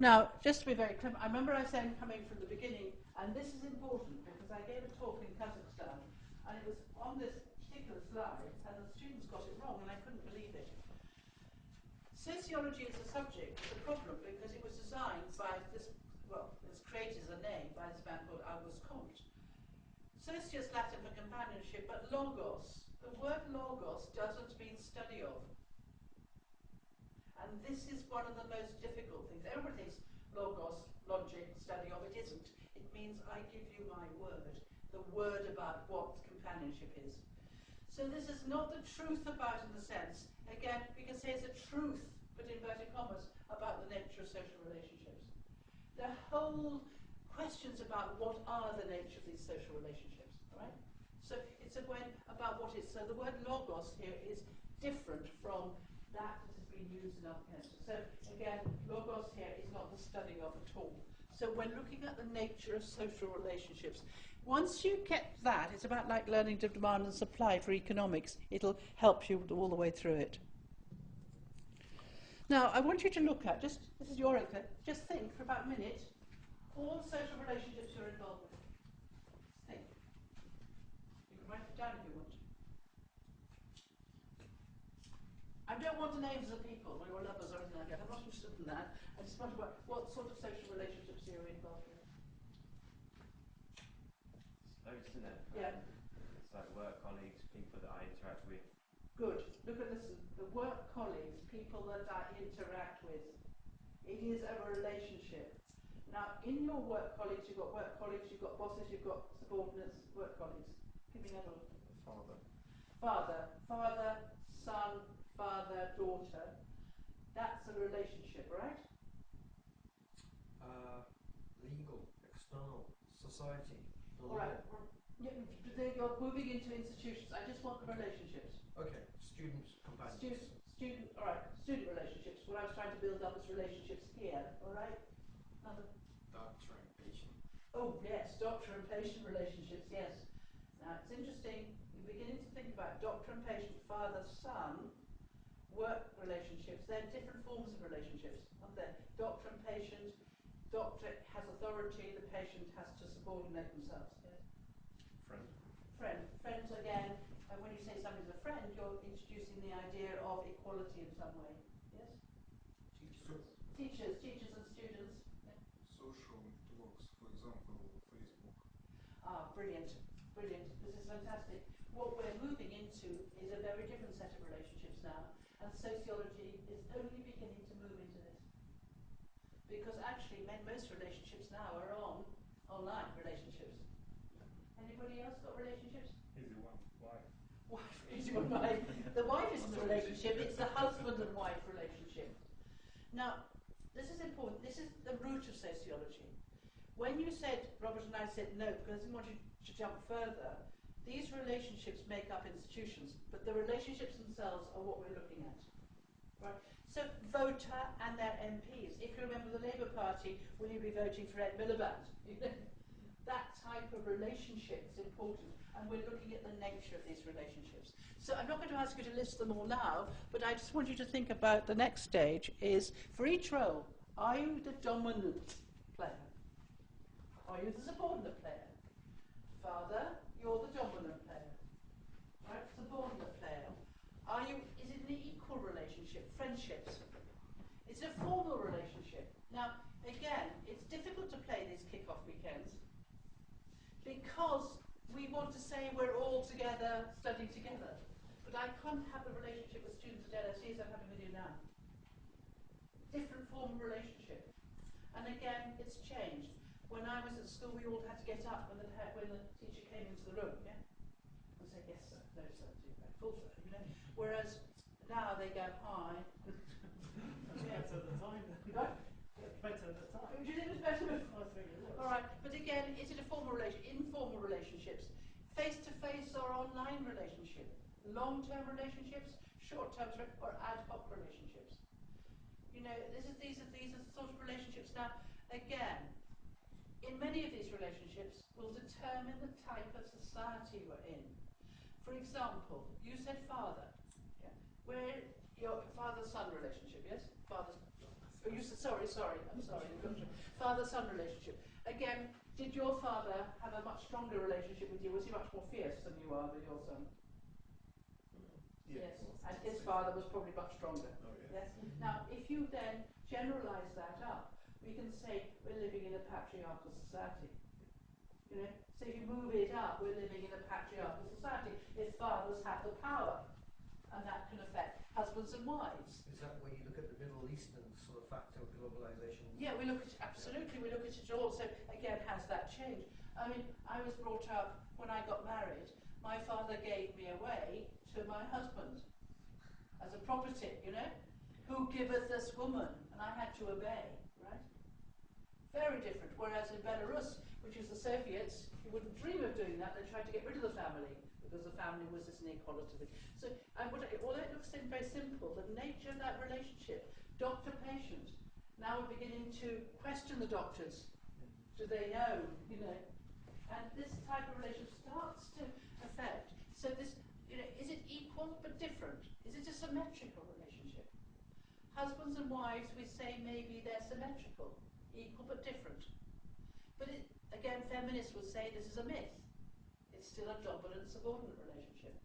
Now, just to be very clear, I remember I said coming from the beginning, and this is important because I gave a talk in Kazakhstan, and it was on this particular slide, and the students got it wrong, and I couldn't believe it. Sociology as a subject is a problem because it was designed by this, well, it was created as a name by this man called Auguste Comte. Socius Latin for companionship, but logos, the word logos doesn't mean study of. And this is one of the most difficult things. Everybody thinks logos, logic, study of. It isn't. It means I give you my word, the word about what companionship is. So this is not the truth about, in the sense, again, we can say it's a truth, but in inverted commas, about the nature of social relationships. There are whole questions about what are the nature of these social relationships, right? So it's a way about what is. So the word logos here is different from that has been used in other contexts. So again, logos here is not the study of at all. So we're looking at the nature of social relationships. Once you get that, it's about like learning to demand and supply for economics. It'll help you all the way through it. Now, I want you to look at, this is your example, just think for about a minute, all the social relationships you're involved with. Think. You can write it down if you want. I don't want the names of people or your lovers or anything like that. I'm not interested in that. I just want to work what sort of social relationships you're involved in. Loads, isn't it? Yeah. It's like work colleagues, people that I interact with. Good. Look at this. The work colleagues, people that I interact with. It is a relationship. Now, in your work colleagues, you've got bosses, you've got subordinates, work colleagues. Give me another one. Father, son, father, daughter. That's a relationship, right? Legal, external, society. All right. You're moving into institutions. I just want the relationships. Okay, students, companions. All right, student relationships. What I was trying to build up is relationships here, all right? Another. Doctor and patient. Oh, yes, doctor and patient relationships, yes. Now, it's interesting, you're beginning to think about doctor and patient, father, son, work relationships. They're different forms of relationships, aren't they? Doctor and patient, doctor has authority, the patient has to subordinate themselves, yes? Friends again, and when you say somebody's a friend, you're introducing the idea of equality in some way, yes? Teachers and students. Yeah. Social networks, for example, Facebook. Ah, brilliant. This is fantastic. What we're moving into is a very different set of relationships now, and sociology is only beginning to move into this. Because actually, most relationships now are online relationships. Anybody else got relationships? Easy one, wife. Easy one, wife. The wife isn't a relationship, it's the husband and wife relationship. Now, this is important. This is the root of sociology. When you said, Robert and I said no, because I didn't want you to jump further, these relationships make up institutions, but the relationships themselves are what we're looking at. Right? So, voter and their MPs. If you remember the Labour Party, will you be voting for Ed Miliband? That type of relationship is important, and we're looking at the nature of these relationships. So I'm not going to ask you to list them all now, but I just want you to think about the next stage is, for each role, are you the dominant player? Are you the subordinate player? Father, you're the dominant player. Right? Subordinate player. Is it an equal relationship? Friendships? Is it a formal relationship? Now, again, it's difficult to play these kick-off weekends because we want to say we're all together, studying together. But I can't have the relationship with students at LSE as I'm having with you now. Different form of relationship. And again, it's changed. When I was at school, we all had to get up when the teacher came into the room, yeah? And say, yes, sir, no, sir, full sir, you know? Whereas now they go, hi. Better at the time. What? Better at the time. Do you think it was better before? I think it was. All right, but again, is it a formal informal relationships? Face-to-face or online relationship? Long-term relationships, short-term, or ad hoc relationships? You know, these are the sort of relationships. Now, again, in many of these relationships will determine the type of society we're in. For example, you said father. Yeah? Where your father-son relationship, yes? Father. Oh, you said, sorry, I'm sorry. Father-son relationship. Again, did your father have a much stronger relationship with you? Was he much more fierce than you are with your son? Yes. And his father was probably much stronger. Oh, yeah. Yes. Now, if you then generalise that up, we can say we're living in a patriarchal society. You know, so if you move it up, we're living in a patriarchal society. If fathers have the power, and that can affect husbands and wives. Is that where you look at the Middle Eastern sort of factor of globalization? Yeah, we look at it, absolutely. We look at it all. So again, has that changed? I mean, I was brought up when I got married. My father gave me away to my husband as a property. You know, who giveth this woman, and I had to obey. Right? Very different. Whereas in Belarus, which is the Soviets, you wouldn't dream of doing that. They tried to get rid of the family because the family was this inequality thing. So, although it looks very simple, the nature of that relationship, doctor-patient, now we're beginning to question the doctors. Do they know? You know, and this type of relationship starts to affect. So this, you know, is it equal but different? Is it a symmetrical relationship? Husbands and wives, we say maybe they're symmetrical, equal but different. But it, again, feminists would say this is a myth. It's still a dominant-subordinate relationship.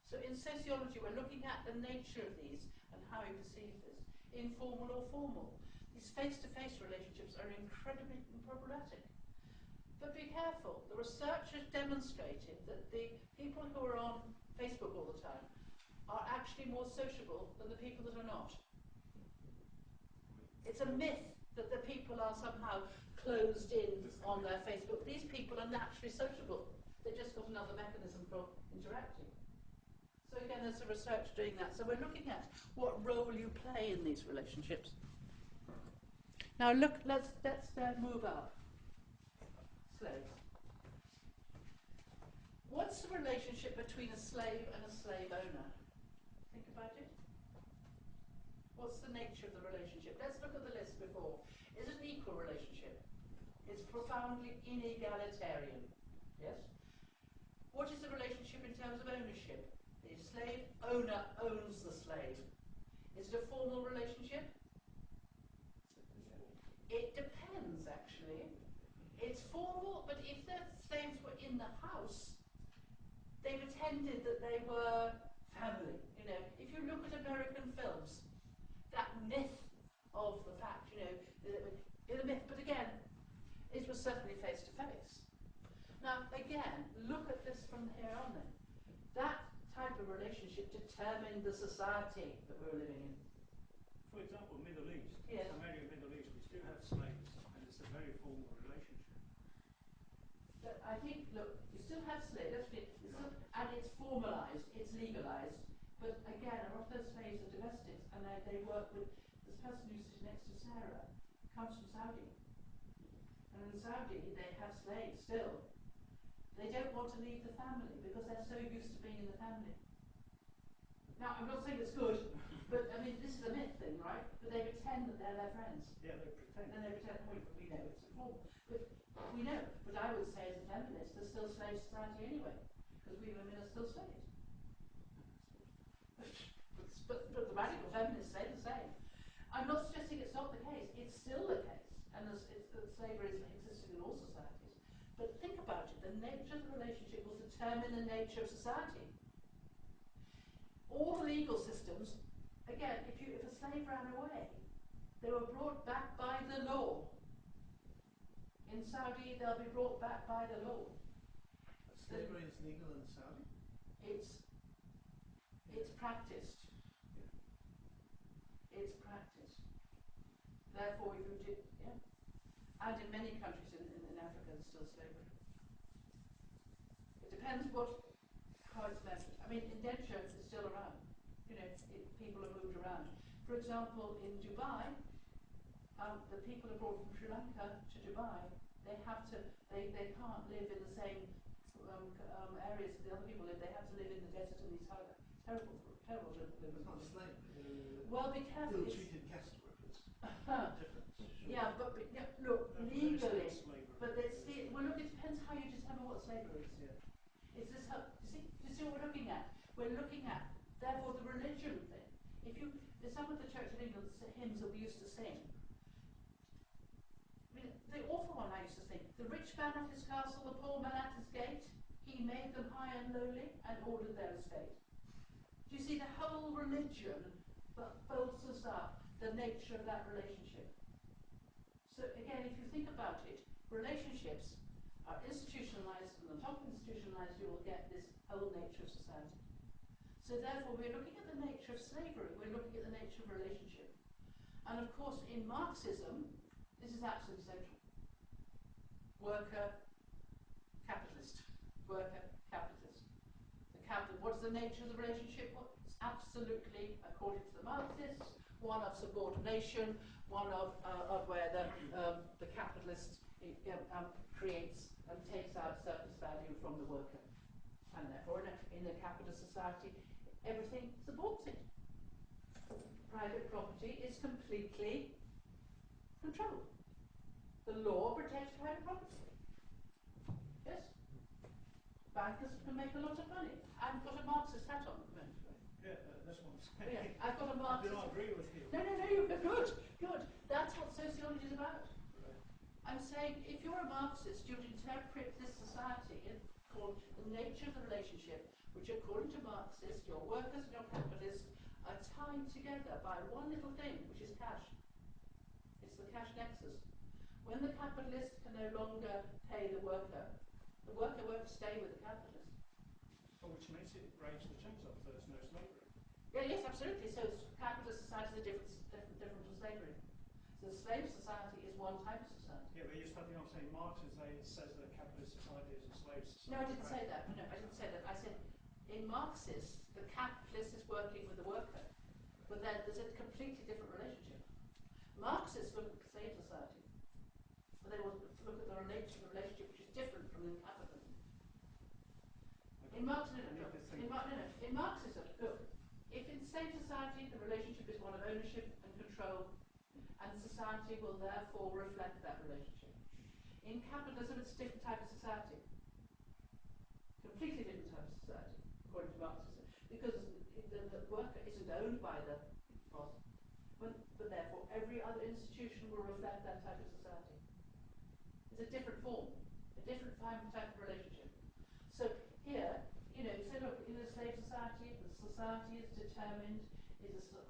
So in sociology, we're looking at the nature of these and how we perceive this, informal or formal. These face-to-face relationships are incredibly problematic. But be careful. The research has demonstrated that the people who are on Facebook all the time are actually more sociable than the people that are not. It's a myth that the people are somehow closed in on their Facebook. These people are naturally sociable. They've just got another mechanism for interacting. So again, there's a research doing that. So we're looking at what role you play in these relationships. Now look, let's move up. Slaves. What's the relationship between a slave and a slave owner? Think about it. What's the nature of the relationship? Let's look at the list before. Is it an equal relationship? It's profoundly inegalitarian. Yes? What is the relationship in terms of ownership? The slave owner owns the slave. Is it a formal relationship? It depends, actually. It's formal, but if the slaves were in the house, they pretended that they were family. You know, if you look at American films, that myth of the fact, you know, is a myth. But again, it was certainly face to face. Now, again, look at this from here on then. That type of relationship determined the society that we were living in. For example, Middle East. Yes. America, Middle East, we still have slaves, and it's a very formal relationship. But I think, look, you still have slaves, and it's formalised, it's legalised. But again, a lot of those slaves are domestics, and they work with this person who's sitting next to Sarah, comes from Saudi. And in Saudi, they have slaves still. They don't want to leave the family because they're so used to being in the family. Now, I'm not saying it's good, but I mean, this is a myth thing, right? But they pretend that they're their friends. Yeah, they pretend. And then they pretend, we know it's formal. But we know. But I would say as a feminist, there's still slave society anyway. Because we women are still slaves. But the radical feminists say the same. I'm not suggesting it's not the case. It's still the case. And slavery has existed in all societies. But think about it. The nature of the relationship will determine the nature of society. All the legal systems, again, if a slave ran away, they were brought back by the law. In Saudi, they'll be brought back by the law. Slavery is legal in Saudi? It's practiced. It's practiced. Therefore, if you did, yeah. And in many countries in Africa, there's still slavery. It depends how it's measured. I mean, indenture is still around. You know, people are moved around. For example, in Dubai, the people are brought from Sri Lanka to Dubai. They can't live in the same areas that the other people live. They have to live in the desert in these terrible It's not slavery. Well, be careful. Ill-treated guest workers. Different. Yeah, but look, That's legally, slavery. but look, it depends how you determine what slavery is. Yeah. Is this how? Do you see what we're looking at? We're looking at, therefore, the religion thing. If you, there's some of the Church of England hymns that we used to sing. I mean, the awful one I used to sing. The rich man at his castle, the poor man at his gate. He made them high and lowly and ordered their estate. Do you see the whole religion that bolsters up the nature of that relationship? So again, if you think about it, relationships are institutionalized, and on top of institutionalized you will get this whole nature of society. So therefore we're looking at the nature of slavery, we're looking at the nature of relationship. And of course in Marxism, this is absolutely central. Worker, capitalist. Worker, capitalist. What is the nature of the relationship? Well, it's absolutely, according to the Marxists, one of subordination, one of where the capitalist creates and takes out surplus value from the worker. And therefore, in a capitalist society, everything supports it. Private property is completely controlled. The law protects private property. Yes? Bankers can make a lot of money. I've got a Marxist hat on. Yeah, that's what I'm saying. Yeah, I've got a I Marxist. do not agree with you. No, you're good. That's what sociology is about. Right. I'm saying if you're a Marxist, you would interpret this society called the nature of the relationship, which according to Marxists, your workers and your capitalists are tied together by one little thing, which is cash. It's the cash nexus. When the capitalist can no longer pay the worker won't stay with the capitalist. Which makes it raise the chains up, so there's no slavery. Yeah, yes, absolutely. So capitalist society is different from slavery. So the slave society is one type of society. Yeah, but you're starting off saying Marx says that capitalist society is a slave society. No, I didn't say that. No, I didn't say that. I said in Marxist, the capitalist is working with the worker, but then there's a completely different relationship. Marxists look at the slave society, but they will look at the nature of the relationship, which is different from the capitalism. In Marxism, look, if in slave society the relationship is one of ownership and control, and society will therefore reflect that relationship. In capitalism, it's a different type of society. Completely different type of society, according to Marxism. Because the worker isn't owned by the boss, but therefore every other institution will reflect that type of society. It's a different form, a different type of relationship. So here, you say, look, in a slave society, the society is determined,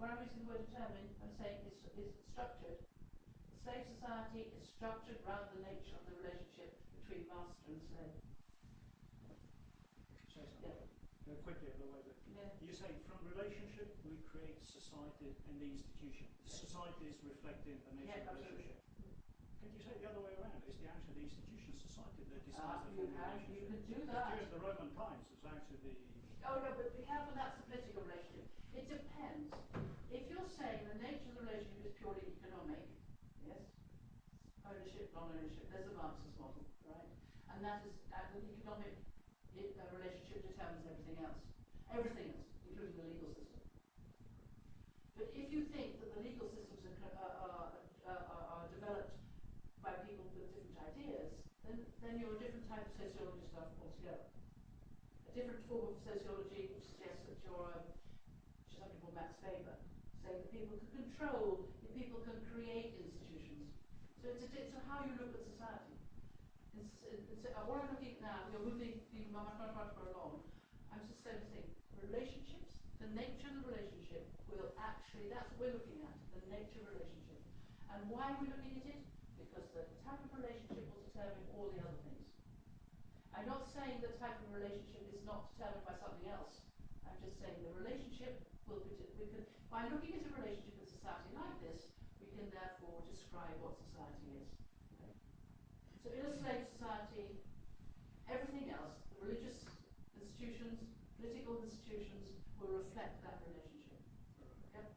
when I'm using the word determined, I'm saying it's structured. The slave society is structured around the nature of the relationship between master and slave. Say something. Yeah. Quickly, otherwise. Yeah. You say from relationship we create society and the institution. The society is reflecting the nature of the relationship. Can you say it the other way around? It's the institution society that decides the form of relationship. You can do that. During the Roman times, it was actually the... Oh no, but be careful, that's the political relationship. It depends. If you're saying the nature of the relationship is purely economic, yes, ownership, non-ownership, there's the Marxist model, right? And that is the economic relationship determines everything else, including the legal system. But if you think that the legal systems are developed by people with different ideas, then you're a different type of sociology stuff altogether. A different form of sociology which suggests that you're which is something called Max Weber, saying that people can control, that people can create institutions. So it's how you look at society. So what I'm looking at now, you're moving much along. I'm just saying relationships, the nature of the relationship will actually, that's what we're looking at, the nature of the relationship. And why are we looking at it? Because the type of relationship will determine all the other things. I'm not saying the type of relationship is not determined by something else. I'm just saying the relationship will be, by looking at a relationship in society like this, we can therefore describe what society is. Okay? So in a slave society, everything else, the religious institutions, political institutions, will reflect that relationship. Okay?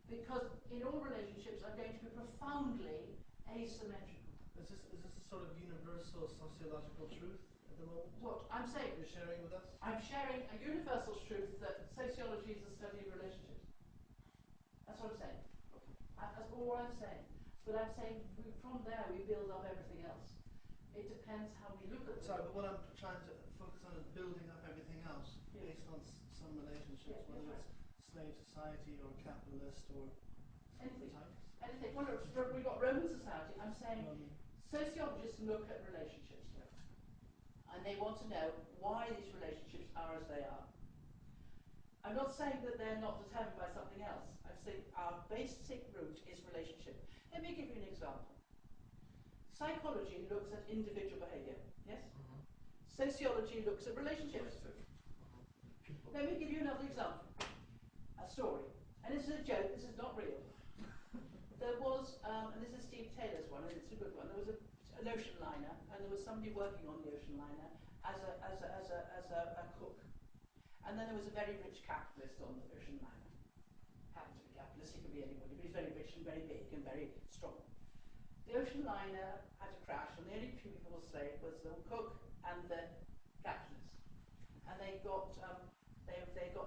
Because in all relationships are going to be profoundly asymmetrical. Is this a sort of universal sociological truth at the moment? What I'm saying, You're sharing with us? I'm sharing a universal truth that sociology is a study of relationships. That's what I'm saying. That's all I'm saying. But I'm saying from there we build up everything else. It depends how we look at it. Sorry, but what I'm trying to focus on is building up everything else Yeah. based on some relationships, Yeah, whether that's it's slave society or capitalist or Anything. type? Anything. Well, we've got Roman society. I'm saying sociologists look at relationships, and they want to know why these relationships are as they are. I'm not saying that they're not determined by something else. I'm saying our basic root is relationship. Let me give you an example. Psychology looks at individual behaviour, yes? Sociology looks at relationships. Let me give you another example. A story. And this is a joke, this is not real. There was, and this is Steve Taylor's one, and it's a good one, there was an ocean liner, and there was somebody working on the ocean liner as a cook. And then there was a very rich capitalist on the ocean liner. Happened to be capitalist, he could be anybody, but he's very rich and very big and very strong. The ocean liner had a crash, and the only two people saved was the cook and the capitalist. And they got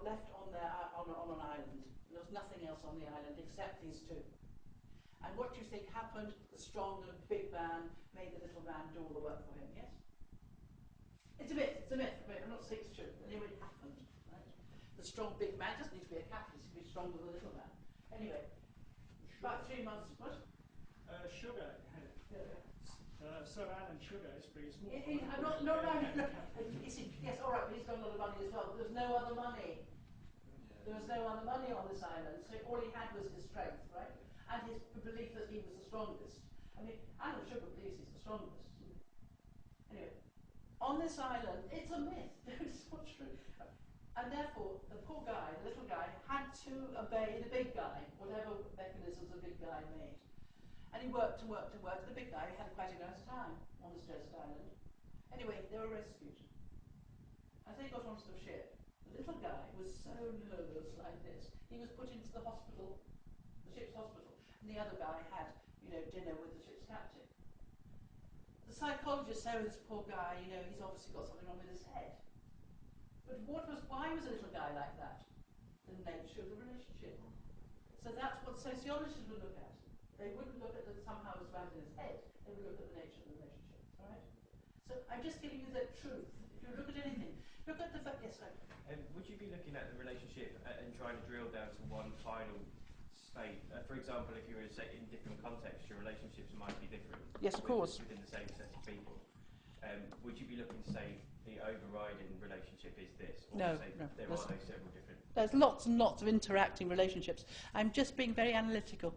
left on an island. There was nothing else on the island except these two. And what do you think happened? The strong and big man made the little man do all the work for him, yes? It's a myth, I'm not saying it's true, but anyway, it happened, right? The strong big man doesn't need to be a capitalist, he can be stronger than the little man. Anyway, about 3 months, what? Sugar. Sir Alan Sugar is pretty small. No. Yes, all right, but he's got a lot of money as well. But there was no other money. There was no other money on this island, so all he had was his strength, right? And his belief that he was the strongest. I mean, Alan Sugar believes he's the strongest. Anyway, on this island, it's a myth. It's not true. And therefore, the poor guy, the little guy, had to obey the big guy, whatever mechanisms the big guy made. And he worked and worked and worked. The big guy had quite a nice time on this desert island. Anyway, they were rescued. As they got onto the ship, the little guy was so nervous like this. He was put into the hospital, the ship's hospital, and the other guy had, dinner with the ship's captain. The psychologist said, oh, this poor guy, he's obviously got something wrong with his head. But why was a little guy like that? The nature of the relationship. So that's what sociologists would look at. They wouldn't look at that somehow was right in his head. They would look at the nature of the relationship. All right? So I'm just giving you the truth. If you look at anything, look at the fact. Yes, sir. Would you be looking at the relationship and trying to drill down to one final state? For example, if you were in different contexts, your relationships might be different. Yes, of course. Within the same set of people. Would you be looking to say the overriding relationship is this? Or No. There are those several different. There's lots and lots of interacting relationships. I'm just being very analytical.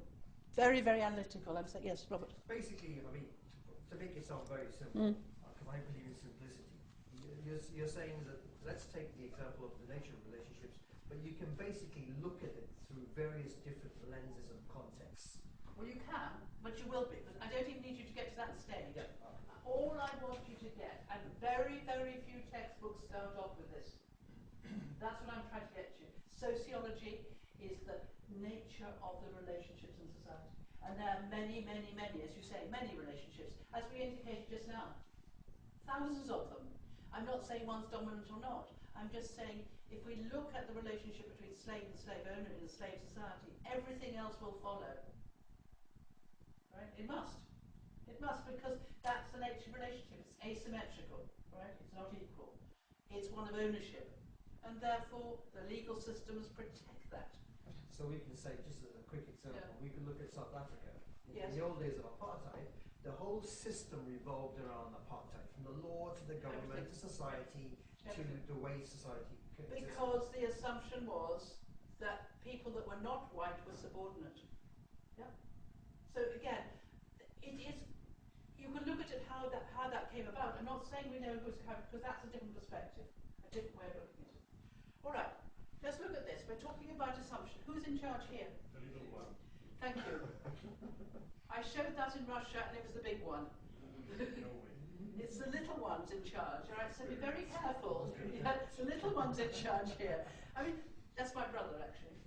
Very, very analytical. I'm saying, yes, Robert. Basically, I mean, to make it sound very simple, because I believe in simplicity, you're saying that, let's take the example of the nature of relationships, but you can basically look at it through various different lenses and contexts. Well, you can, but you will be. But I don't even need you to get to that stage. Yeah. All I want you to get, and very, very few textbooks start off with this. That's what I'm trying to get you. Sociology is the nature of the relationships in society. And there are many, many, many, as you say, many relationships, as we indicated just now. Thousands of them. I'm not saying one's dominant or not. I'm just saying if we look at the relationship between slave and slave owner in a slave society, everything else will follow. Right? It must. It must, because that's the nature of relationship. It's asymmetrical, right? It's not equal. It's one of ownership. And therefore, the legal systems protect that. So we can say, just as a quick example, we can look at South Africa. Yes. In the old days of apartheid, the whole system revolved around apartheid, from the law to the government to society to the way society existed. Because the assumption was that people that were not white were subordinate. Yeah. So again, it is. You can look at it how that came about. I'm not saying we know who's how, because that's a different perspective, a different way of looking at it. All right. Let's look at this. We're talking about assumption. Who's in charge here? The little one. Thank you. I showed that in Russia, and it was the big one. It's the little ones in charge, all right? So be very careful. Yeah, the little one's in charge here. I mean, that's my brother, actually.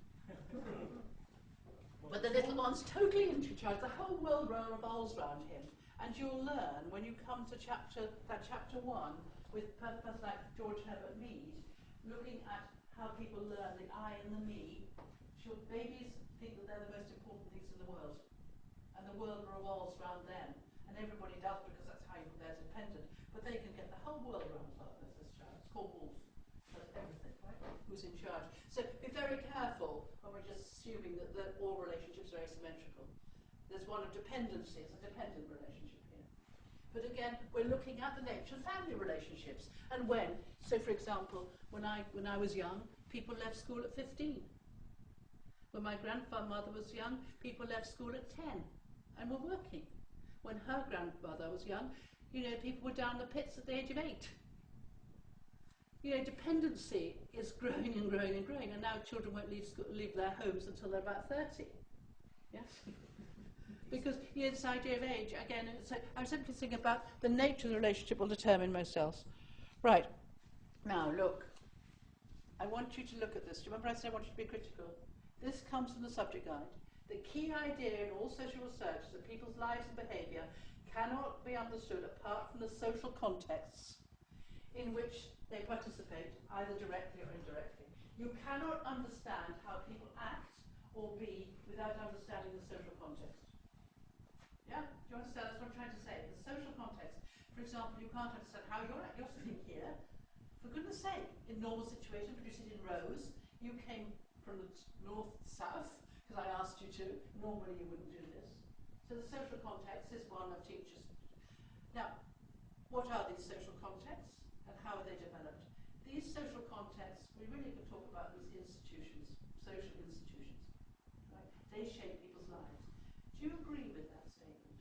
But the little one's totally in charge. The whole world revolves around him. And you'll learn when you come to chapter 1 with a person like George Herbert Mead, looking at how people learn the I and the me. Babies think that they're the most important things in the world. And the world revolves around them. And everybody does, because that's how they're dependent. But they can get the whole world around this child. It's called Wolf. does everything, right? Who's in charge? So be very careful when we're just assuming that all relationships are asymmetrical. There's one of dependency, it's a dependent relationship here. But again, we're looking at the nature of family relationships. And when, so for example, when I was young, people left school at 15. When my grandmother was young, people left school at 10 and were working. When her grandmother was young, people were down the pits at the age of 8. Dependency is growing and growing and growing, and now children won't leave their homes until they're about 30. Yes? Because this idea of age, again, so I'm simply thinking about the nature of the relationship will determine most else. Right. Now, look. I want you to look at this. Do you remember I said I want you to be critical? This comes from the subject guide. The key idea in all social research is that people's lives and behaviour cannot be understood apart from the social contexts in which they participate, either directly or indirectly. You cannot understand how people act or be without understanding the social context. Yeah? Do you understand? That's what I'm trying to say. The social context. For example, you can't understand how you're sitting here. For goodness sake, in normal situation, but you sit in rows. You came from the north-south, because I asked you to. Normally you wouldn't do this. So the social context is one of teachers. Now, what are these social contexts and how are they developed? These social contexts, we really could talk about these institutions, social institutions. Right? They shape people's lives. Do you agree with that statement?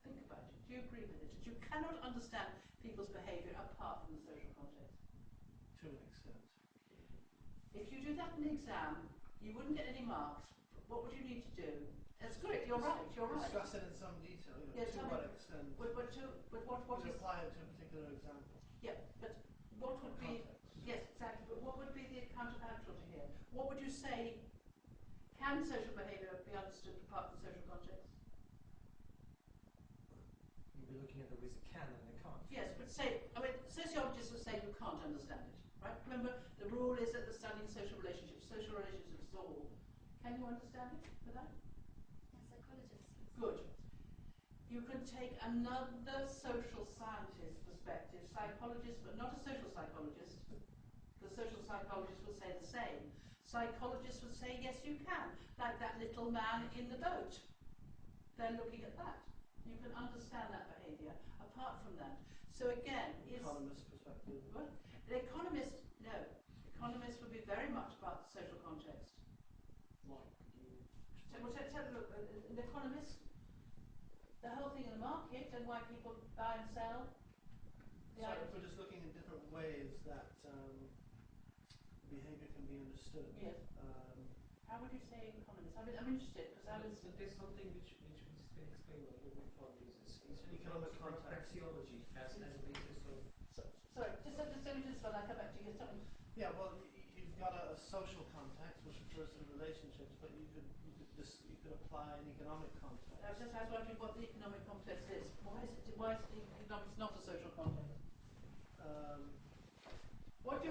Think about it. Do you agree with it? That you cannot understand people's behaviour apart from the social context? To an extent. If you do that in the exam, you wouldn't get any marks. What would you need to do? That's great, you're right, you're right. Discuss it in some detail, Yeah, to what extent. But what You is... apply it to a particular example. Yeah, but what would be... Context. Yes, exactly, but what would be the counterfactual to here? What would you say, can social behaviour be understood apart from social context? You'll be looking at it with a can and a can't. Yes, but sociologists will say you can't understand it, right? Remember, the rule is that they're studying social relationships is all. Can you understand it for that? Psychologists. Good. You can take another social scientist perspective, psychologist, but not a social psychologist. The social psychologist would say the same. Psychologists would say, yes, you can. Like that little man in the boat. They're looking at that. You can understand that behaviour. Apart from that. So again, Economist perspective. what? The economist, no. Economists would be very much about the social context. Why? Look, an economist, the whole thing in the market and why people buy and sell. So if we're just looking at different ways that behaviour can be understood. Yes. How would you say economist? I'm interested because But there's something which has been explained a little bit before this. It's Economic context. praxeology as a basis of. sorry, just let me just one. I'll come back to you. Something. Yeah, well, you've got a social context which refers to relationships, but you could apply an economic context. I was wondering what the economic context is. Why is economics not a social context?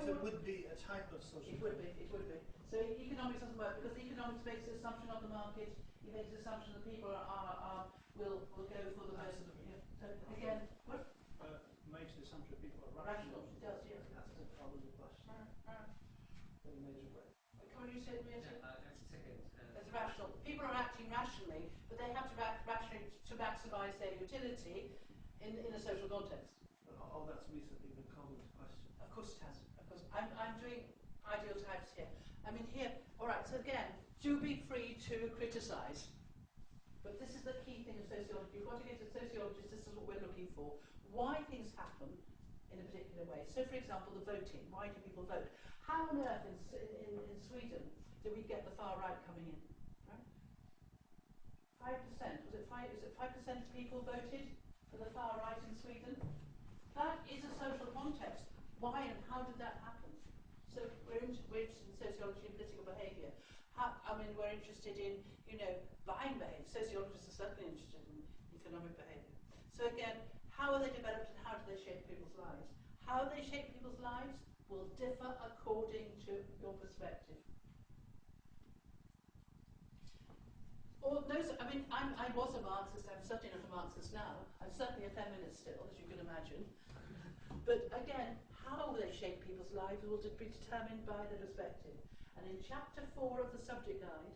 It would be a type of social. It would be. So economics doesn't work because economics makes an assumption on the market. It makes an assumption that people will go for the most. Absolutely. Yeah. So again, what? Makes the assumption that people are Rational. rational. It does, yes. That's the problem with question in a major way. Can you say it, Nancy? That's second. It's rational. People are acting rationally, but they have to act rationally to maximise their utility in a social context. All that's recently been called into question. Of course it has. Of course. I'm doing ideal types here. I mean here, alright, so again, do be free to criticise. But this is the key thing of sociology. You've got to get to sociologists, this is what we're looking for. Why things happen in a particular way. So for example, the voting. Why do people vote? How on earth in Sweden do we get the far right coming in? Right? 5%. Was it 5% of people voted for the far right in Sweden? That is a social context. Why and how did that happen? So we're interested in sociology and political behaviour. We're interested in, buying behaviour. Sociologists are certainly interested in economic behaviour. So again, how are they developed and how do they shape people's lives? How they shape people's lives will differ according to your perspective. I was a Marxist, I'm certainly not a Marxist now. I'm certainly a feminist still, as you can imagine. But again, how they shape people's lives will be determined by the perspective. And in chapter 4 of the subject guide,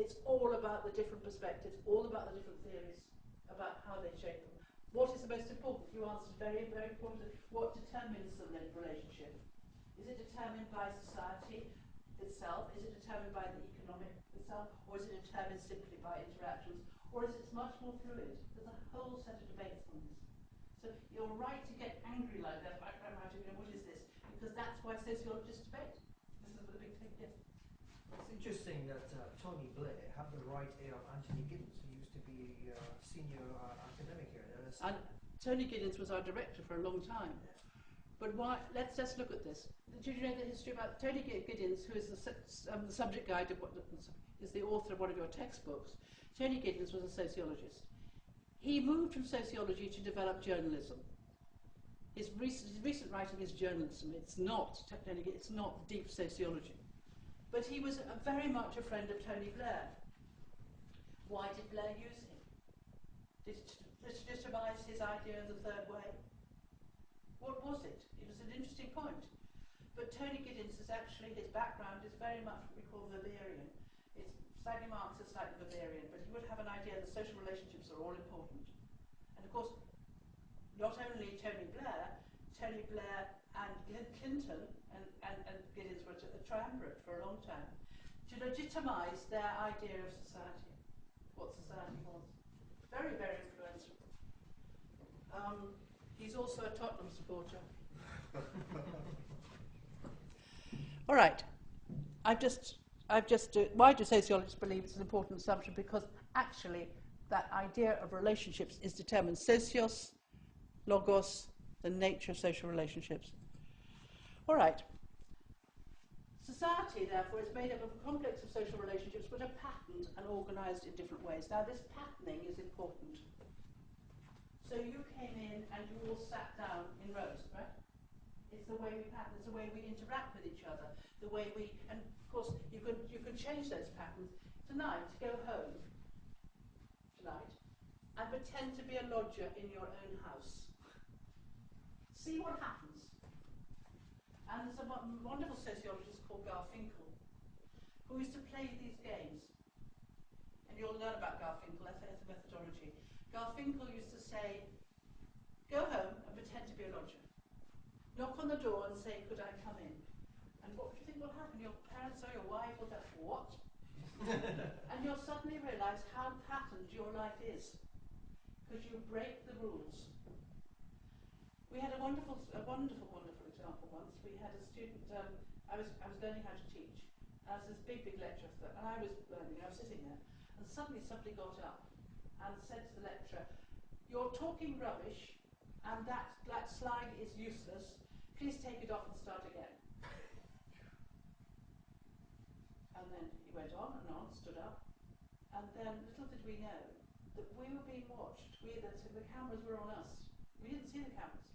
it's all about the different perspectives, all about the different theories, about how they shape them. What is the most important? You answered very, very important. What determines the relationship? Is it determined by society itself? Is it determined by the economic itself? Or is it determined simply by interactions? Or is it much more fluid? There's a whole set of debates on this. So you're right to get angry like that. What is this? Because that's why sociologists debate. This is the big thing. Yes. It's interesting that Tony Blair had the right ear of Anthony Giddens, who used to be a senior academic here at LSE. And Tony Giddens was our director for a long time. But why? Let's just look at this. Did you know the history about Tony Giddens, who is the subject guide of is the author of one of your textbooks? Tony Giddens was a sociologist. He moved from sociology to develop journalism. His recent writing is journalism. It's not deep sociology. But he was very much a friend of Tony Blair. Why did Blair use him? Did it legitimise his idea of the third way? What was it? It was an interesting point. But Tony Giddens is actually, his background is very much what we call Weberian. It's slightly Marxist, slightly Weberian, but he would have an idea that social relationships are all important. And of course, not only Tony Blair and Clinton and Giddens were a triumvirate for a long time to legitimise their idea of society, what society was. Very, very influential. He's also a Tottenham supporter. All right. Why do sociologists believe it's an important assumption? Because actually that idea of relationships is determined. Socios, logos, the nature of social relationships. All right. Society, therefore, is made up of a complex of social relationships which are patterned and organised in different ways. Now, this patterning is important. So you came in and you all sat down in rows, right? It's the way we pattern, it's the way we interact with each other, the way we, and of course you can change those patterns. Tonight, go home, and pretend to be a lodger in your own house. See what happens. And there's a wonderful sociologist called Garfinkel, who used to play these games. And you'll learn about Garfinkel, that's a methodology. Garfinkel used to say, go home and pretend to be a lodger. Knock on the door and say, could I come in? And what do you think will happen? Your parents or your wife will go, what? And you'll suddenly realise how patterned your life is. Because you break the rules. We had a wonderful example once. We had a student, I was learning how to teach. And there was this big lecture, and I was learning, I was sitting there. And suddenly somebody got up and said to the lecturer, you're talking rubbish, and that slide is useless. Please take it off and start again. And then he went on, stood up, and then little did we know that we were being watched. The cameras were on us. We didn't see the cameras.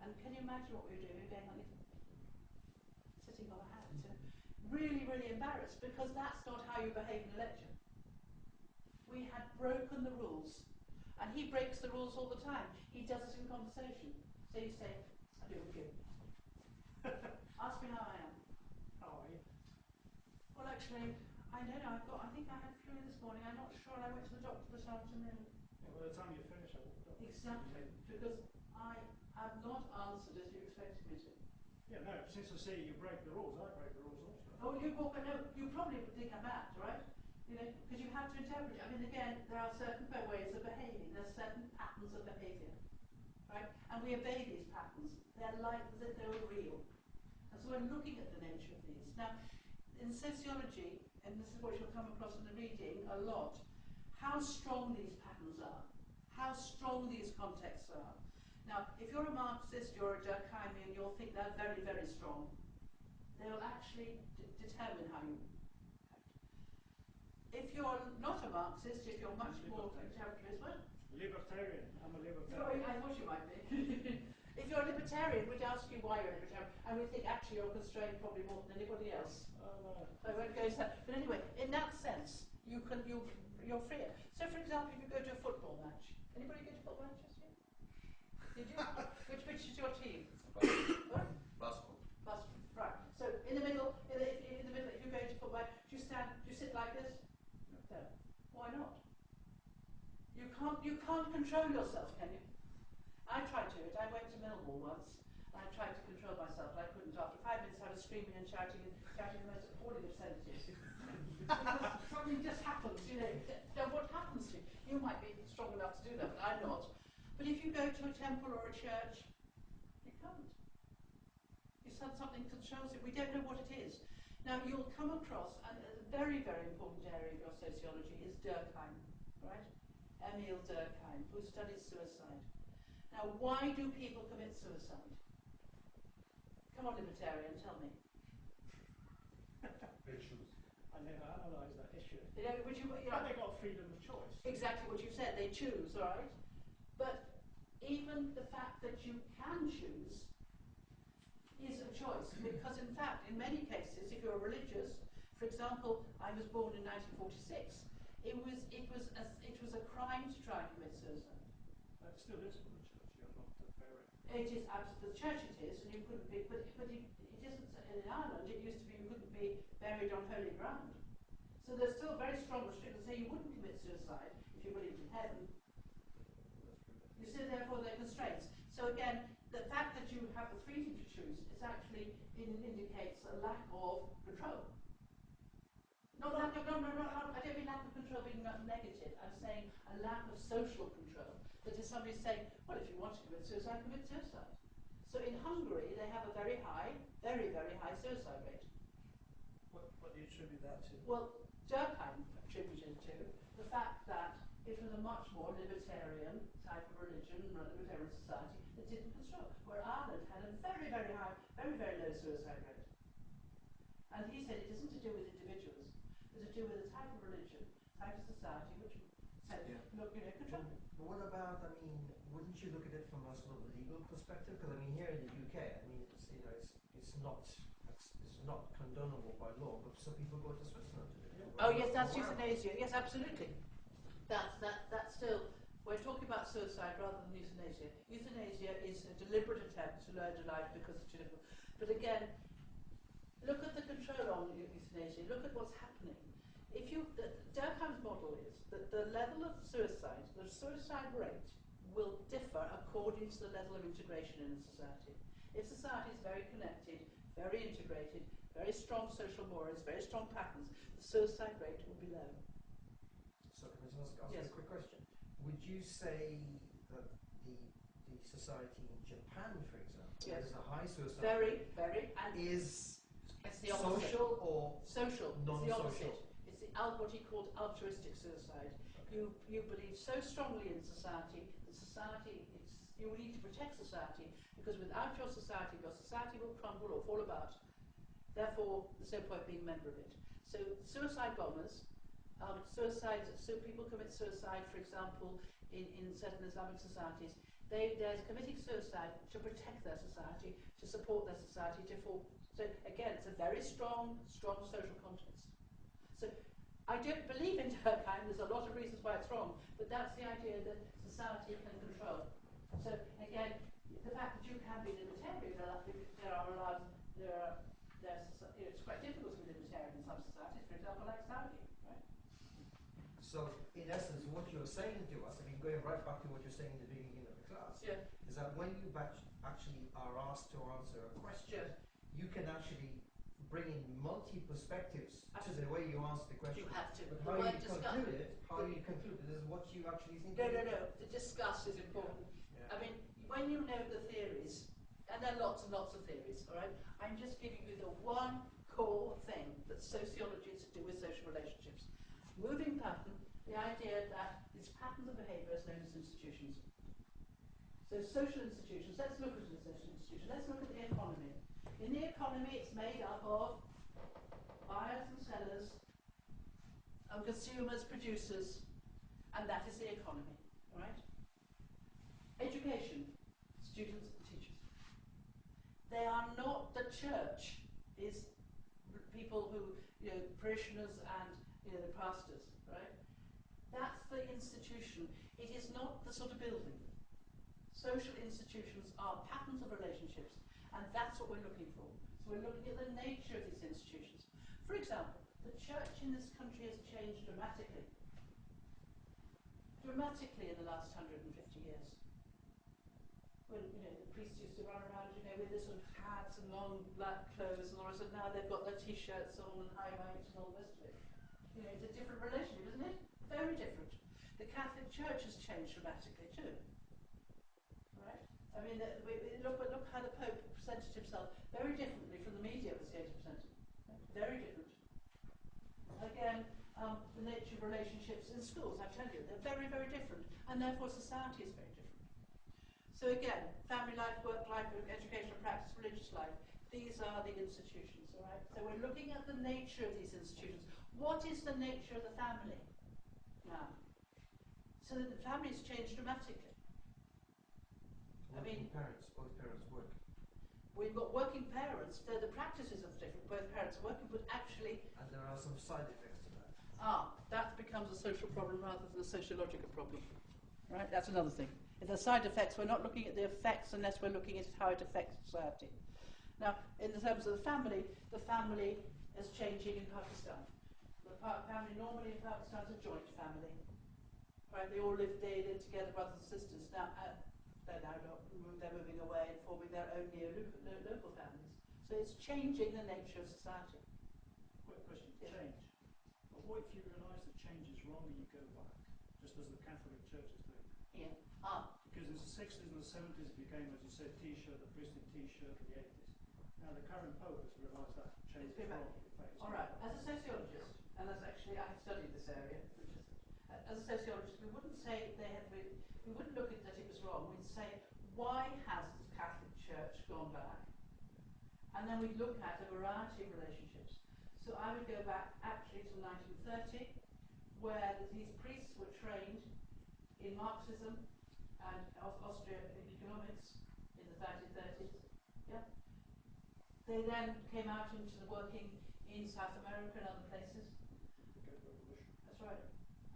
And can you imagine what we were doing? We were going like this, sitting on our hands. Really, really embarrassed, because that's not how you behave in a lecture. We had broken the rules. And he breaks the rules all the time. He does it in conversation. So you say, I do with you. Ask me how I am. How are you? Well, actually, I don't know. I think I had flu this morning. I'm not sure. I went to the doctor this afternoon. Yeah, by the time you finish, I walked up. Exactly. Because I have not answered as you expected me to. Yeah, no, since I see you break the rules, I break the rules also. Oh, you probably think I'm mad, right? Because you have to interpret it. I mean, again, there are certain ways of behaving. There are certain patterns of behaviour, right? And we obey these patterns. They're like as if they were real. And so we're looking at the nature of these. Now, in sociology, and this is what you'll come across in the reading a lot, how strong these patterns are, how strong these contexts are. Now, if you're a Marxist, you're a Durkheimian, you'll think they're very, very strong. They'll actually determine how you act. If you're not a Marxist, if you're much more contemporary, what? Libertarian. I'm a libertarian. Oh, I thought you might be. If you're a libertarian, we'd ask you why you're a libertarian, and we think actually you're constrained probably more than anybody else. Oh, no. So I won't go into that. But anyway, in that sense, you're freer. So, for example, if you go to a football match, anybody go to football matches here? Did you? Which is your team? Basco. Right. So in the middle, if you're going to put my, do you sit like this? No. Why not? You can't control yourself, can you? I tried to do it. I went to Millwall once, and I tried to control myself, and I couldn't. After 5 minutes, I was screaming and shouting the most appalling obscenities. Because something just happens, you know. Now, what happens to you? You might be strong enough to do that, but I'm not. But if you go to a temple or a church, you can't. It's something controls it. We don't know what it is. Now, you'll come across, and a very, very important area of your sociology is Durkheim, right? Emile Durkheim, who studies suicide. Now, why do people commit suicide? Come on, libertarian, tell me. They choose. I never analysed that issue. You know, But they got freedom of choice. exactly what you said, they choose, right? But even the fact that you can choose is a choice, because in fact, in many cases, if you're religious, for example, I was born in 1946, it was a crime to try and commit suicide. It still is for the church. You're not buried. It is absolutely, the church it is, and you couldn't be, but it isn't, in Ireland, it used to be you couldn't be buried on holy ground. So there's still very strong restrictions that say you wouldn't commit suicide if you believed in heaven. You see, therefore, they're constraints. So again, the fact that you have the freedom to choose is actually indicates a lack of control. No, I don't mean lack of control being negative. I'm saying a lack of social control. That is somebody saying, well, if you want to commit suicide, commit suicide. So in Hungary, they have a very, very high suicide rate. What do you attribute that to? Well, Durkheim attributed to the fact that it was a much more libertarian type of religion, libertarian society that didn't control. Where Ireland had a very, very high, very low suicide rate. And he said it isn't to do with individuals, it's to do with the type of religion, type of society which said, look, you know, control. But what about, I mean, wouldn't you look at it from a sort of legal perspective? Because I mean, here in the UK, I mean, it's not condonable by law, but some people go to Switzerland to do it. Oh yes, that's euthanasia. Yes, absolutely. That's still. We're talking about suicide rather than euthanasia. Euthanasia is a deliberate attempt to learn to life because it's too difficult. But again, look at the control on euthanasia. Look at what's happening. Durkheim's model is that the level of suicide, the suicide rate, will differ according to the level of integration in a society. If society is very connected, very integrated, very strong social mores, very strong patterns, the suicide rate will be low. So can I just ask Yes. a quick question? Would you say that the society in Japan, for example, Yes. that is a high suicide Very, and is it's the opposite. social or Social. non-social? It's the opposite. It's what he called altruistic suicide. Okay. You believe so strongly in society, you need to protect society, because without your society will crumble or fall apart. Therefore, there's no point being a member of it. So suicide bombers, people commit suicide, for example, in certain Islamic societies. They're committing suicide to protect their society, to support their society, so again, it's a very strong social context. So I don't believe in Durkheim, there's a lot of reasons why it's wrong, but that's the idea that society can control. So again, the fact that you can be libertarian, it's quite difficult to be libertarian in some societies, for example, like Saudi, right? So, in essence, what you're saying to us, I mean, going right back to what you're saying in the beginning of the class, is that when you actually are asked to answer a question, you can actually bring in multi-perspectives to the way you answer the question. You have to. But how you conclude it is what you actually think. No. The discuss is important. Yeah. I mean, when you know the theories, and there are lots and lots of theories, all right? I'm just giving you the one core thing that sociology is to do with social relationships. Moving pattern, the idea that these patterns of behaviour is known as institutions. So social institutions, let's look at the social institution. Let's look at the economy. In the economy, it's made up of buyers and sellers, and consumers, producers, and that is the economy, all right? Education, students and teachers. They are not, the church is people who, parishioners and, the pastors, right? That's the institution. It is not the sort of building. Social institutions are patterns of relationships. And that's what we're looking for. So we're looking at the nature of these institutions. For example, the church in this country has changed dramatically. Dramatically in the last 150 years. When, the priests used to run around, with their sort of hats and long black clothes and all that, now they've got their t-shirts on and high heights and all the rest of it. It's a different relationship, isn't it? Very different. The Catholic Church has changed dramatically too. Right? I mean, look how the Pope presented himself very differently from the media was going to present him. Very different. Again, the nature of relationships in schools, I tell you, they're very, very different, and therefore society is very different. So again, family life, work life, educational practice, religious life, these are the institutions, all right? So we're looking at the nature of these institutions. What is the nature of the family now? So that the family has changed dramatically. Working parents, both parents work. We've got working parents, though the practices are different, both parents are working, but actually... And there are some side effects to that. That becomes a social problem rather than a sociological problem. Right? That's another thing. If there's side effects, we're not looking at the effects unless we're looking at how it affects society. Now, in terms of the family is changing in Pakistan. The family normally in Pakistan is a joint family. Right? They all live together, brothers and sisters. Now, they're moving away and forming their own local families. So it's changing the nature of society. Quick question, change. But what if you realise that change is wrong and you go back, just as the Catholic Church is doing? Yeah. Because in the 60s and the 70s it became, as you said, T-shirt, the priestly T-shirt in the 80s. Now the current Pope has realised that change is wrong. All right, as a sociologist, and as actually I have studied this area, as a sociologist, we wouldn't say we wouldn't look at that it was wrong. We'd say, why has the Catholic Church gone back? And then we'd look at a variety of relationships. So I would go back actually to 1930, where these priests were trained in Marxism and Austrian economics in the 1930s. Yeah. They then came out into the working in South America and other places. That's right.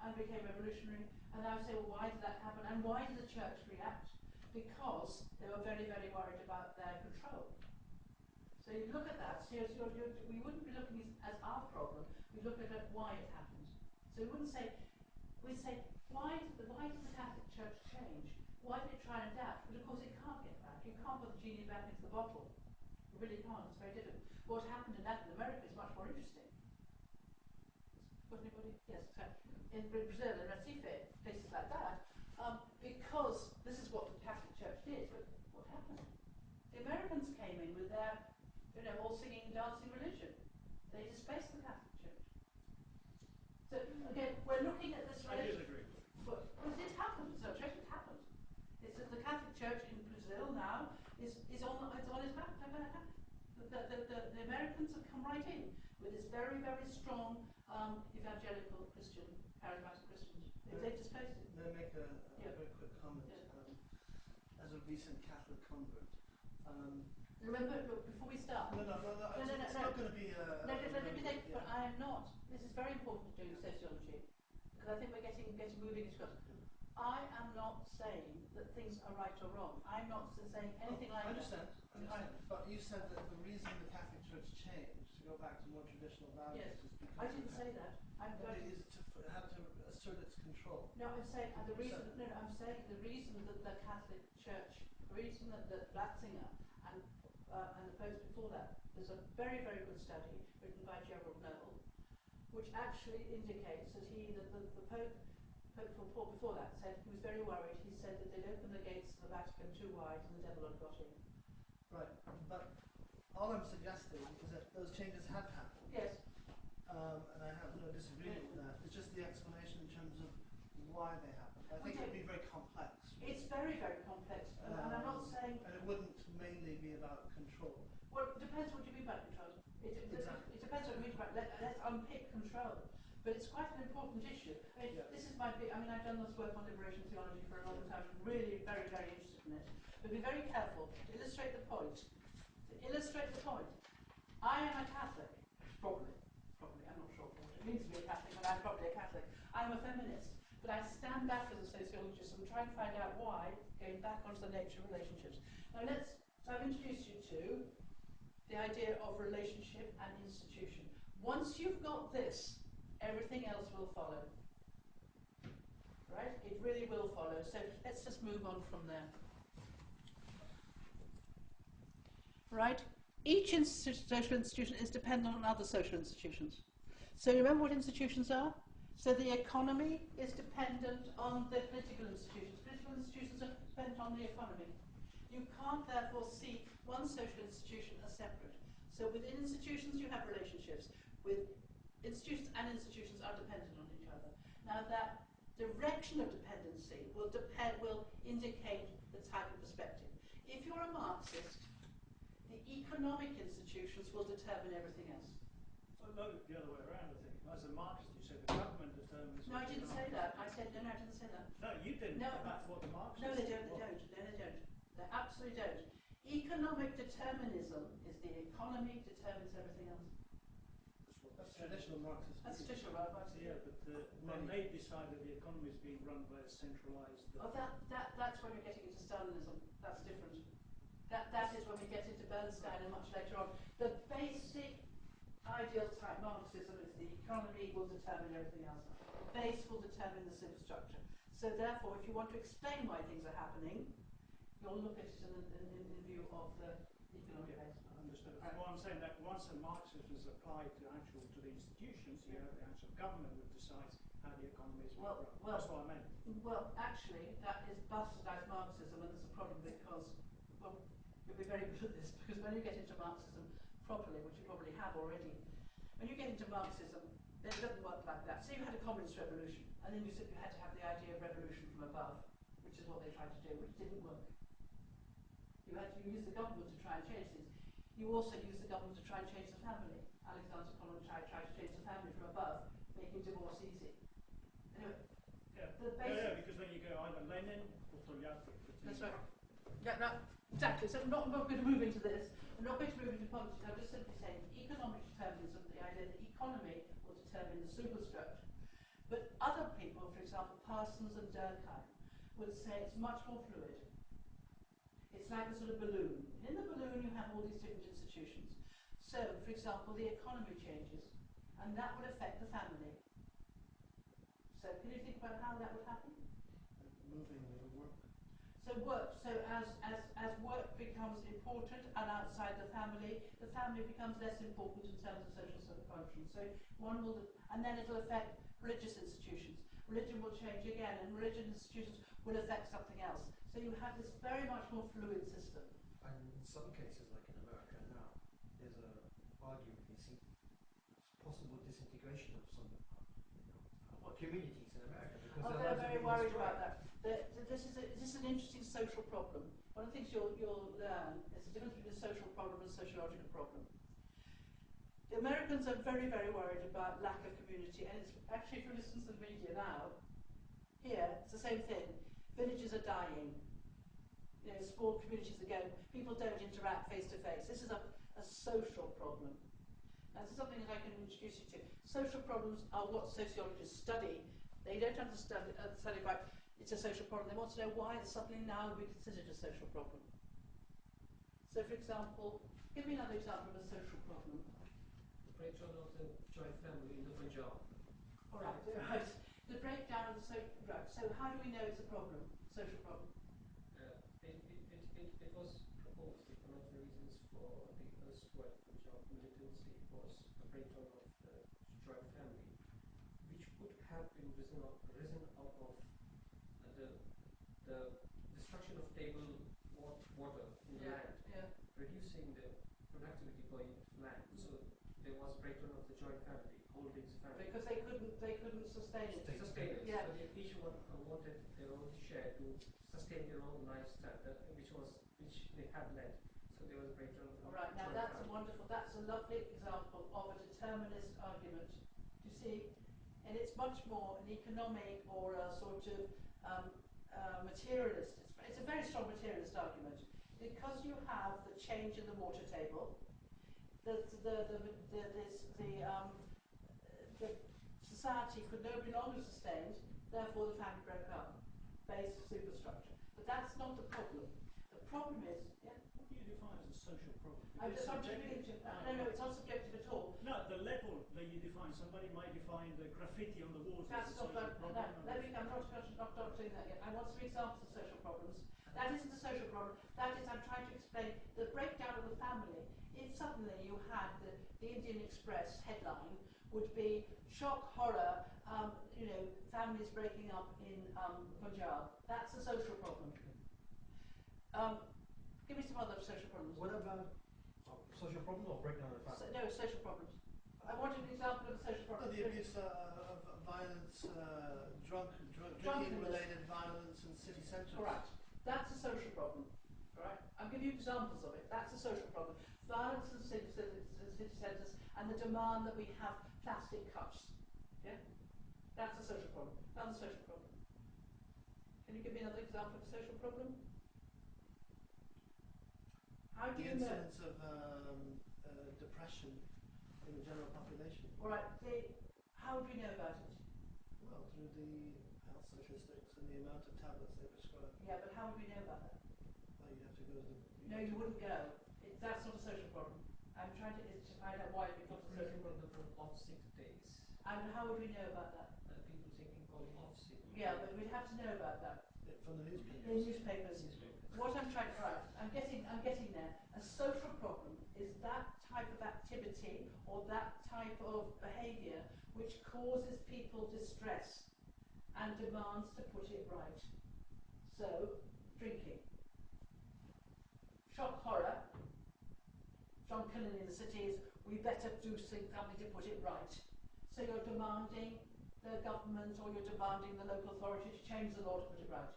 And became revolutionary. And I would say, well, why did that happen? And why did the church react? Because they were very, very worried about their control. So you look at that, so we wouldn't be looking as our problem, we'd look at why it happened. So we wouldn't say, we'd say, why did the Catholic Church change? Why did it try and adapt? But of course it can't get back. You can't put the genie back into the bottle. You really can't, it's very difficult. What happened in Latin America is much more interesting. Got anybody? Yes, exactly. In Brazil and Recife, places like that, because this is what the Catholic Church did, but what happened? The Americans came in with their, all singing and dancing religion. They displaced the Catholic Church. So again, we're looking at this religion. I disagree. But it happened. So it happened. It's that the Catholic Church in Brazil now is on its back. The Americans have come right in with this very, very strong evangelical Christian, charismatic Christians. They've displaced it. May I make a very quick comment? Yeah. As a recent Catholic convert. Remember, look, before we start. No. It's not going to be a... Let me take, but I am not. This is very important to do sociology, because I think we're getting moving across. I am not saying that things are right or wrong. I'm not saying anything like I that. understand. But you said that the reason the Catholic Church changed to go back to more traditional values is because... I didn't say that. It had to assert its control. No, I'm saying the reason. No, I'm saying the reason that the Catholic Church, the reason that Ratzinger and the popes before that, there's a very, very good study written by Gerald Noel, which actually indicates that the Pope Paul before that said he was very worried. He said that they'd opened the gates to the Vatican too wide and the devil had got in. Right, but all I'm suggesting is that those changes have happened. Yes. And I have no disagreement with that. It's just the explanation in terms of why they happened. I think it would be very complex. It's very, very complex. And I'm not saying... And it wouldn't mainly be about control. Well, it depends what you mean by control. It depends what you mean by... Let's unpick control. But it's quite an important issue. This is my big... I've done this work on liberation theology for a long time. I'm really very, very interested in it. But be very careful to illustrate the point. I am a Catholic. Probably. I'm not sure what it means to be a Catholic, but I'm probably a Catholic. I'm a feminist. But I stand back as a sociologist and try and find out why, going back onto the nature of relationships. Now let's So I've introduced you to the idea of relationship and institution. Once you've got this, everything else will follow. Right? It really will follow. So let's just move on from there. Right? Each social institution is dependent on other social institutions. So remember what institutions are? So the economy is dependent on the political institutions. Political institutions are dependent on the economy. You can't therefore see one social institution as separate. So within institutions you have relationships. With institutions and institutions are dependent on each other. Now that direction of dependency will indicate the type of perspective. If you're a Marxist, the economic institutions will determine everything else. So no, the other way around, I think. As a Marxist, you said the government determines. No, I didn't say that. I said no, I didn't say that. No, you didn't. No, That's what the Marxists. No, they don't. They don't. No, they don't. They absolutely don't. Economic determinism is the economy determines everything else. That's traditional Marxism. That's traditional Marxism. Yeah, but when they decide that the economy is being run by a centralised. Oh, that's when we're getting into Stalinism. That's different. That is when we get into Bernstein and much later on. The basic ideal type Marxism is the economy will determine everything else. Base will determine the superstructure. So therefore, if you want to explain why things are happening, you'll look at it in view of the economic base. Understood. Well, I'm saying that once a Marxism is applied to the institutions, you have the actual government that decides how the economy is run. That's what I meant. Well, actually, that is bastardized Marxism, and there's a problem because, well, you'll be very good at this, because when you get into Marxism properly, which you probably have already, when you get into Marxism, it doesn't work like that. So you had a communist revolution, and then you had to have the idea of revolution from above, which is what they tried to do, which didn't work. You had to use the government to try and change things. You also use the government to try and change the family. Alexander Collin tried to change the family from above, making divorce easy. Anyway, because then you go either Lenin or Togliatti. That's right. Yeah, no, exactly. So I'm not going to move into this. I'm not going to move into politics. I'm just simply saying economic determinism, the idea that the economy will determine the superstructure. But other people, for example, Parsons and Durkheim, would say it's much more fluid. It's like a sort of balloon. In the balloon you have all these different institutions. So, for example, the economy changes, and that would affect the family. So, can you think about how that would happen? Moving work. So as work becomes important and outside the family becomes less important in terms of social sort of function. So and then it'll affect religious institutions. Religion will change again, and religious institutions will affect something else. So you have this very much more fluid system. And in some cases, like in America now, there's a argument, you see, possible disintegration of some communities in America because they're very worried about that. This is an interesting social problem. One of the things you'll learn is the difference between a social problem and a sociological problem. The Americans are very, very worried about lack of community, and it's actually, if you listen to the media now, here, it's the same thing. Villages are dying. You know, small communities are going. People don't interact face to face. This is a social problem. Now, this is something that I can introduce you to. Social problems are what sociologists study. They don't understand study about it's a social problem. They want to know why it's suddenly now be considered a social problem. So, for example, give me another example of a social problem. The breakdown of the joint family in the Punjab. All right, right. The breakdown of the right. So, how do we know it's a problem? Social problem. It was proposed that one of the reasons for the erstwhile Punjab militancy was the breakdown of the joint family, which could have been risen out of the destruction of table water in the land, reducing the productivity by land. So there was breakdown of the joint family, holdings family. Because they couldn't sustain it. Sustain it. Yeah. So each one wanted their own share to sustain their own lifestyle, which they had led. So there was breakdown of All right. Now that's wonderful. That's a lovely example of a determinist argument. You see, and it's much more an economic or a sort of materialist. It's a very strong materialist argument because you have the change in the water table. The society could no longer sustained. Therefore, the family broke up. Base superstructure. But that's not the problem. The problem is, yeah. What do you define as a social problem? I'm Because just not subjective. no, it's not subjective at all. No, the level that you define, somebody might define the graffiti on the walls as a That's not social problem. I'm not doing that yet. I want some examples of social problems. That isn't a social problem. That is, I'm trying to explain the breakdown of the family. If suddenly you had the Indian Express headline would be shock, horror, families breaking up in Punjab. That's a social problem. Give me some other social problems. What about social problem or breakdown of the family? No, social problems. I want an example of a social problem. The abuse of violence, drinking-related violence in city centres. Correct. That's a social problem. Right? I'll give you examples of it. That's a social problem. Violence in city centres and the demand that we have plastic cups. Yeah? That's a social problem. Another social problem. Can you give me another example of a social problem? How do The you know? incidence of depression in the general population. All right. How do we know about it? Well, through the health statistics and the amount of tablets they prescribe. Yeah, but how would we know about that? Well, you'd have to go to the... No, you wouldn't go. That's not a social problem. I'm trying to find out why it becomes a social problem. From off-sick days. And how would we know about that? People taking calling off-sick. Yeah, but we'd have to know about that. From the newspapers. In newspapers. What I'm trying to write, I'm getting there. A social problem is that type of activity or that type of behaviour which causes people distress and demands to put it right. So, drinking. Shock, horror. John Killen in the cities, we better do something to put it right. So you're demanding the government or you're demanding the local authority to change the law to put it right.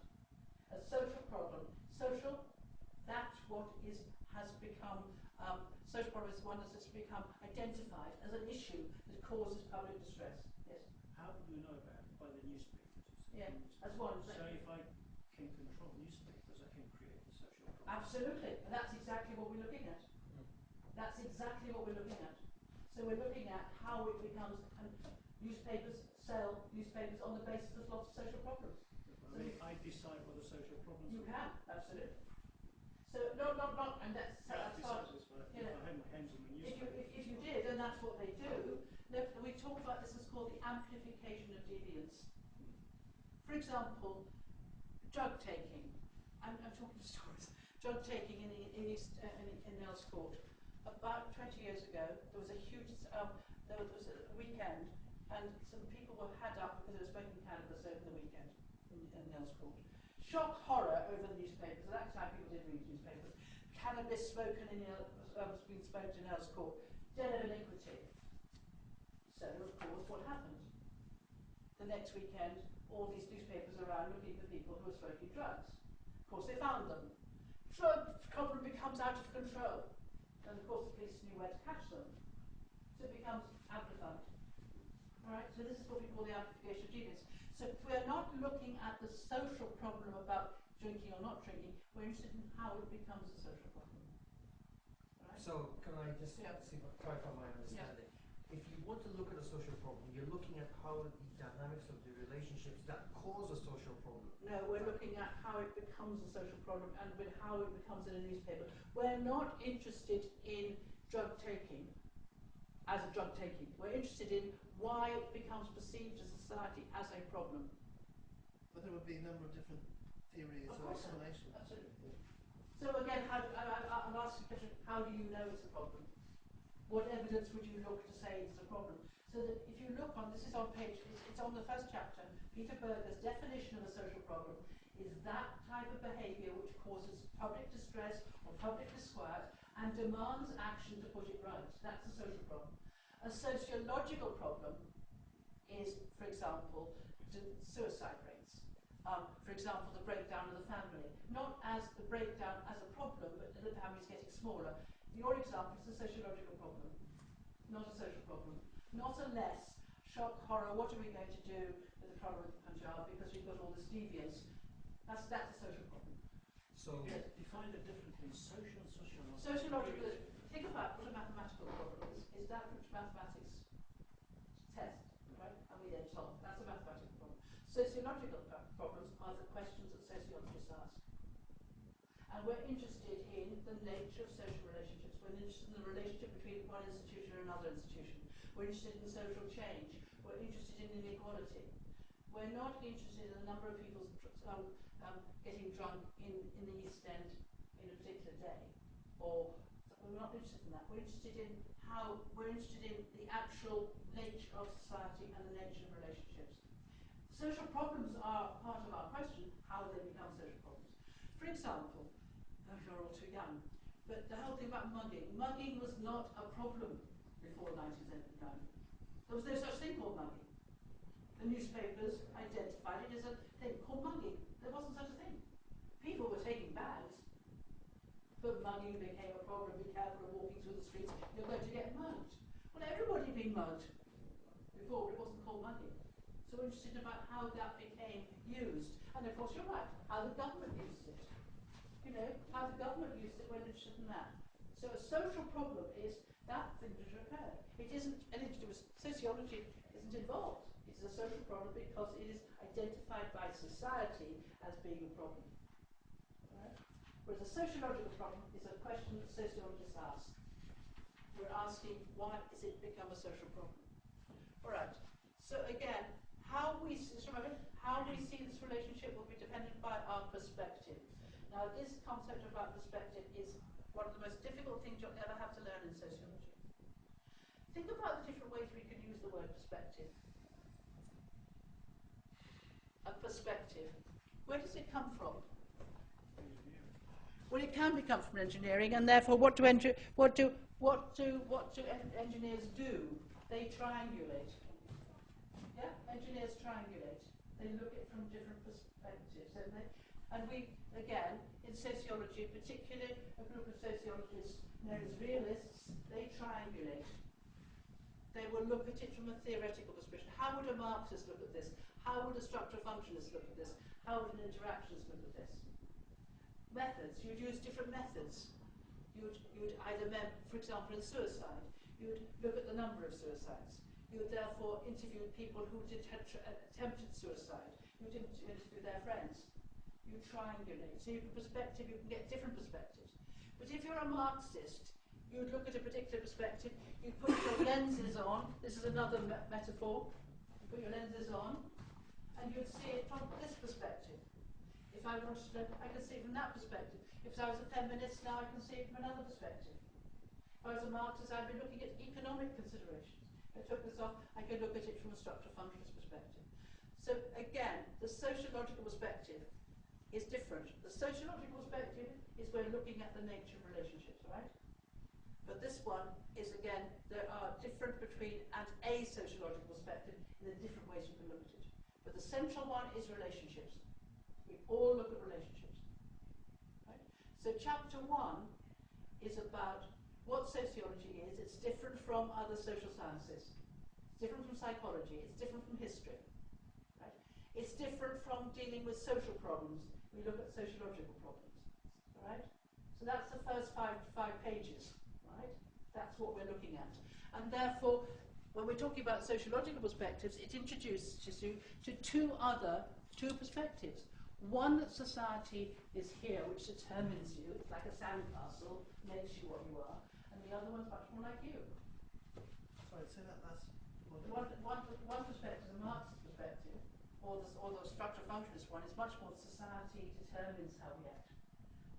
A social problem. Social, that's what has become, social problem is one that has become identified as an issue that causes public distress. Yes? How would we know about it? By the newspapers. Yeah, that's one. So if I can control newspapers, I can create a social problem. Absolutely, and that's exactly what we're looking at. That's exactly what we're looking at. So we're looking at how it becomes, and newspapers sell newspapers on the basis of lots of social problems. I decide what the social problems You are. can, absolutely. So not, and that's fine. If I had my hands on the newspaper. If you did, and that's what they do, we talk about this as called the amplification of deviance. For example, drug taking. I'm talking stories. Drug taking in Nels Court. About 20 years ago, there was a huge, there was a weekend, and some people were had up because they were smoking cannabis over the weekend in Nels Court. Shock, horror over the newspapers. At that time, people did read newspapers. Cannabis being smoked in Nels Court. Den of iniquity. So, of course, what happened? The next weekend, all these newspapers around looking for people who were smoking drugs. Of course, they found them. Drug problem becomes out of control. And of course the police knew where to catch them. So it becomes amplified. Alright, so this is what we call the amplification of deviance. So if we're not looking at the social problem about drinking or not drinking, we're interested in how it becomes a social problem. Right? So can I just clarify my understanding? If you want to look at a social problem, you're looking at how the dynamics of the relationships that cause a social problem. No, we're looking at how it becomes a social problem and with how it becomes in a newspaper. We're not interested in drug taking as a drug taking. We're interested in why it becomes perceived as society as a problem. But there would be a number of different theories or explanations. Absolutely. So again, I'll ask you a question, how do you know it's a problem? What evidence would you look to say it's a problem? So that if you look on, this is on page, it's on the first chapter, Peter Berger's definition of a social problem is that type of behaviour which causes public distress or public disquiet and demands action to put it right. That's a social problem. A sociological problem is, for example, suicide rates. For example, the breakdown of the family. Not as the breakdown as a problem, but the family's getting smaller. Your example is a sociological problem, not a social problem. Not a less shock, horror, what are we going to do with the problem of Punjab because we've got all this deviance. That's a social problem. So define the difference between social and sociological. Sociological, think about what a mathematical problem is. Is that which mathematics test, right? And we then solve. That's a mathematical problem. Sociological problems are the questions that sociologists ask. And we're interested in the nature of social relationships. We're interested in the relationship between one institution and another institution. We're interested in social change. We're interested in inequality. We're not interested in the number of people getting drunk in the East End in a particular day. Or we're not interested in that. We're interested in the actual nature of society and the nature of relationships. Social problems are part of our question, how they become social problems. For example, you're all too young, but the whole thing about mugging. Mugging was not a problem before 1979. There was no such thing called mugging. The newspapers identified it as a thing called mugging. There wasn't such a thing. People were taking bags, but mugging became a problem. Be careful of walking through the streets, you're going to get mugged. Well, everybody had been mugged before, but it wasn't called mugging. So we're interested about how that became used. And of course, you're right, how the government used it. You know, how the government used it, we're interested in that. So a social problem is that thing that occurred. It isn't anything to do with sociology, isn't involved. It's a social problem because it is identified by society as being a problem. Right? Whereas a sociological problem is a question that sociologists ask. We're asking, why has it become a social problem? All right. So again, how we see this relationship will be dependent by our perspective. Now, this concept about perspective is one of the most difficult things you'll ever have to learn in sociology. Think about the different ways we can use the word perspective. A perspective. Where does it come from? Well, it can become from engineering, and therefore, what do engineers do? They triangulate. Yeah, engineers triangulate. They look at it from different perspectives, don't they? And we, again, in sociology, particularly a group of sociologists known as realists, they triangulate. They will look at it from a theoretical perspective. How would a Marxist look at this? How would a structural functionist look at this? How would an interactionist look at this? Methods. You'd use different methods. You'd either, for example, in suicide, you'd look at the number of suicides. You would therefore interview people who attempted suicide. You'd interview their friends. You triangulate. So you can get different perspectives. But if you're a Marxist, you'd look at a particular perspective, you'd put your lenses on. This is another metaphor. You put your lenses on, and you'd see it from this perspective. If I wanted to look, I can see it from that perspective. If I was a feminist now, I can see it from another perspective. If I was a Marxist, I'd be looking at economic considerations. If I took this off, I could look at it from a structural functionist perspective. So again, the sociological perspective is different. The sociological perspective is we're looking at the nature of relationships, right? But this one is, again, there are different between and a sociological perspective in the different ways you can look at it. But the central one is relationships. We all look at relationships. Right? So chapter 1 is about what sociology is. It's different from other social sciences. It's different from psychology. It's different from history. Right? It's different from dealing with social problems. We look at sociological problems. Right? So that's the first five pages. Right? That's what we're looking at. And therefore, when we're talking about sociological perspectives, it introduces you to two perspectives. One, that society is here, which determines you. It's like a sandcastle, makes you what you are. And the other one's much more like you. Sorry, say that last One perspective, the Marxist perspective, or the structural functionist one, is much more society determines how we act.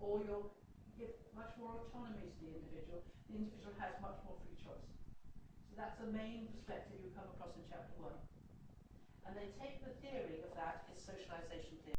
Or you give much more autonomy to the individual. The individual has much more free choice. So that's the main perspective you come across in chapter 1. And they take the theory of that as socialization theory.